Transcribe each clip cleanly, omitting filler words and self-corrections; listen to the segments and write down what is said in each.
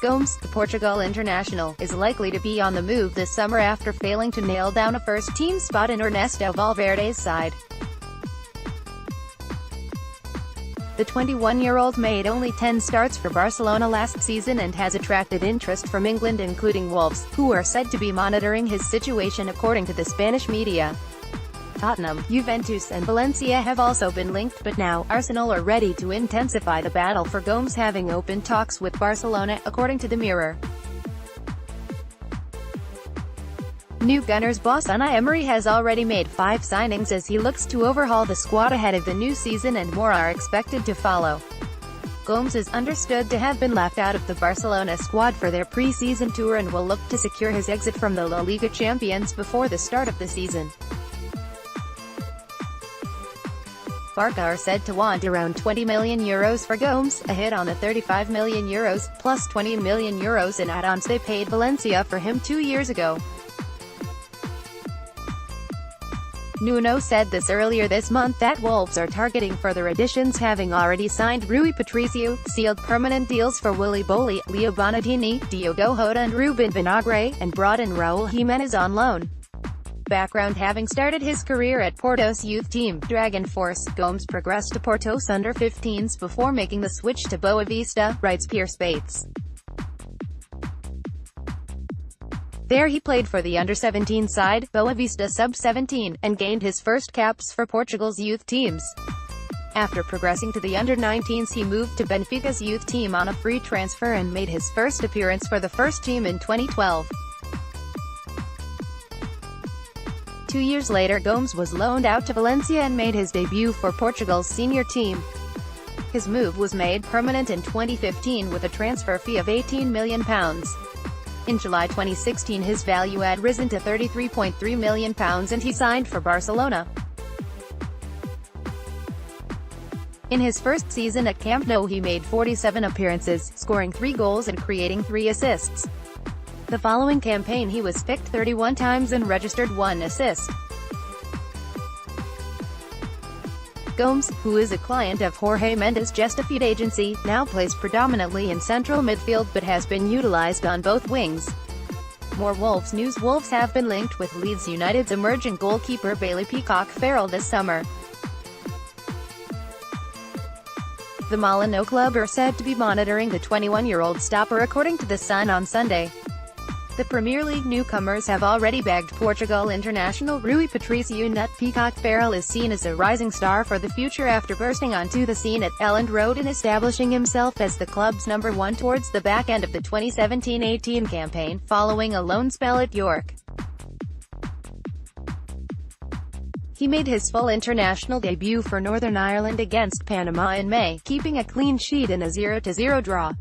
Gomes, the Portugal international, is likely to be on the move this summer after failing to nail down a first-team spot in Ernesto Valverde's side. The 21-year-old made only 10 starts for Barcelona last season and has attracted interest from England, including Wolves, who are said to be monitoring his situation according to the Spanish media. Tottenham, Juventus and Valencia have also been linked, but now, Arsenal are ready to intensify the battle for Gomes, having opened talks with Barcelona, according to the Mirror. New Gunners boss Unai Emery has already made 5 signings as he looks to overhaul the squad ahead of the new season, and more are expected to follow. Gomes is understood to have been left out of the Barcelona squad for their pre-season tour and will look to secure his exit from the La Liga champions before the start of the season. Barca are said to want around €20 million for Gomes, a hit on the €35 million, plus €20 million in add-ons they paid Valencia for him 2 years ago. Nuno said this earlier this month that Wolves are targeting further additions, having already signed Rui Patricio, sealed permanent deals for Willy Bolly, Leo Bonatini, Diogo Jota and Ruben Vinagre, and brought in Raul Jimenez on loan. Background: having started his career at Porto's youth team, Dragon Force, Gomes progressed to Porto's under-15s before making the switch to Boavista, writes Pierce Bates. There he played for the under-17 side, Boavista sub-17, and gained his first caps for Portugal's youth teams. After progressing to the under-19s, he moved to Benfica's youth team on a free transfer and made his first appearance for the first team in 2012. 2 years later, Gomes was loaned out to Valencia and made his debut for Portugal's senior team. His move was made permanent in 2015 with a transfer fee of £18 million. In July 2016 his value had risen to £33.3 million and he signed for Barcelona. In his first season at Camp Nou he made 47 appearances, scoring 3 goals and creating 3 assists. The following campaign he was picked 31 times and registered 1 assist. Gomes, who is a client of Jorge Mendes' Gestafeed agency, now plays predominantly in central midfield but has been utilized on both wings. More Wolves news: Wolves have been linked with Leeds United's emerging goalkeeper Bailey Peacock-Farrell this summer. The Molyneux club are said to be monitoring the 21-year-old stopper, according to The Sun on Sunday. The Premier League newcomers have already bagged Portugal international Rui Patricio. Peacock-Farrell is seen as a rising star for the future after bursting onto the scene at Elland Road and establishing himself as the club's number 1 towards the back end of the 2017-18 campaign, following a loan spell at York. He made his full international debut for Northern Ireland against Panama in May, keeping a clean sheet in a 0-0 draw.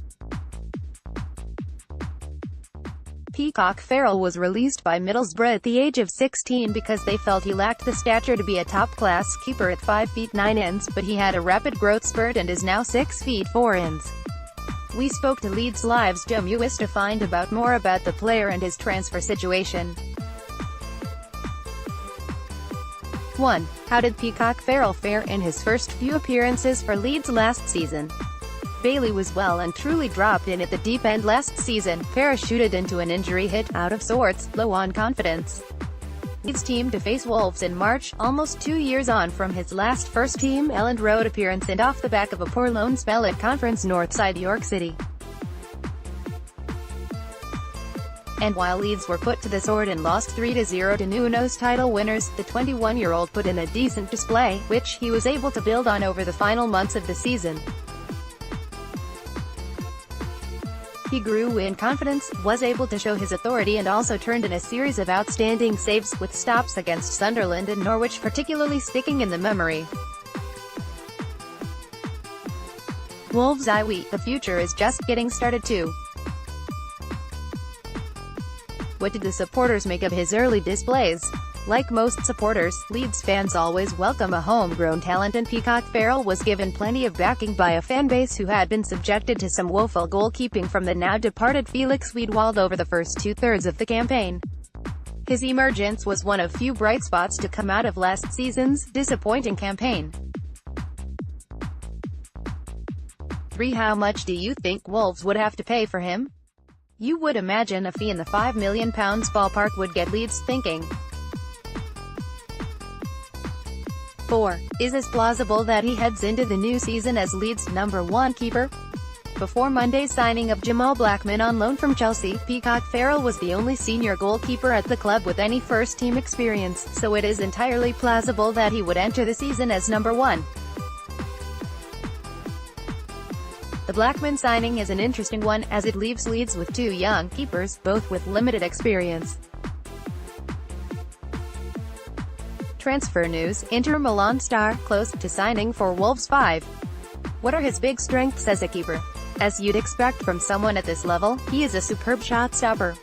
Peacock-Farrell was released by Middlesbrough at the age of 16 because they felt he lacked the stature to be a top-class keeper at 5 feet 9 inches, but he had a rapid growth spurt and is now 6 feet 4 inches. We spoke to Leeds Live's Joe Mewis to find out more about the player and his transfer situation. 1. How did Peacock-Farrell fare in his first few appearances for Leeds last season? Bailey was well and truly dropped in at the deep end last season, parachuted into an injury hit, out of sorts, low on confidence. Leeds team to face Wolves in March, almost 2 years on from his last first-team Elland Road appearance and off the back of a poor loan spell at Conference North side York City. And while Leeds were put to the sword and lost 3-0 to Nuno's title winners, the 21-year-old put in a decent display, which he was able to build on over the final months of the season. He grew in confidence, was able to show his authority and also turned in a series of outstanding saves, with stops against Sunderland and Norwich particularly sticking in the memory. Wolves the future is just getting started too. What did the supporters make of his early displays? Like most supporters, Leeds fans always welcome a homegrown talent, and Peacock-Farrell was given plenty of backing by a fanbase who had been subjected to some woeful goalkeeping from the now-departed Felix Wiedwald over the first 2/3 of the campaign. His emergence was one of few bright spots to come out of last season's disappointing campaign. 3. How much do you think Wolves would have to pay for him? You would imagine a fee in the £5 million ballpark would get Leeds thinking. 4. Is it plausible that he heads into the new season as Leeds' #1 keeper? Before Monday's signing of Jamal Blackman on loan from Chelsea, Peacock Farrell was the only senior goalkeeper at the club with any first-team experience, so it is entirely plausible that he would enter the season as #1. The Blackman signing is an interesting one, as it leaves Leeds with two young keepers, both with limited experience. Transfer news: Inter Milan star, close to signing for Wolves. 5. What are his big strengths as a keeper? As you'd expect from someone at this level, he is a superb shot stopper.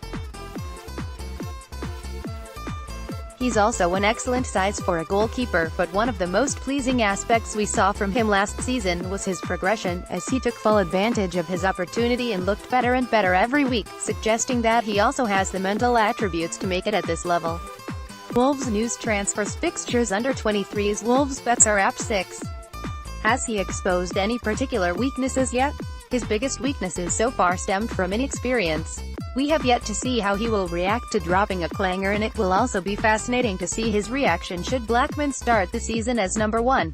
He's also an excellent size for a goalkeeper, but one of the most pleasing aspects we saw from him last season was his progression, as he took full advantage of his opportunity and looked better and better every week, suggesting that he also has the mental attributes to make it at this level. Wolves news: transfers, fixtures, under 23s. Wolves bets are up 6. Has he exposed any particular weaknesses yet? His biggest weaknesses so far stemmed from inexperience. We have yet to see how he will react to dropping a clanger, and it will also be fascinating to see his reaction should Blackman start the season as #1.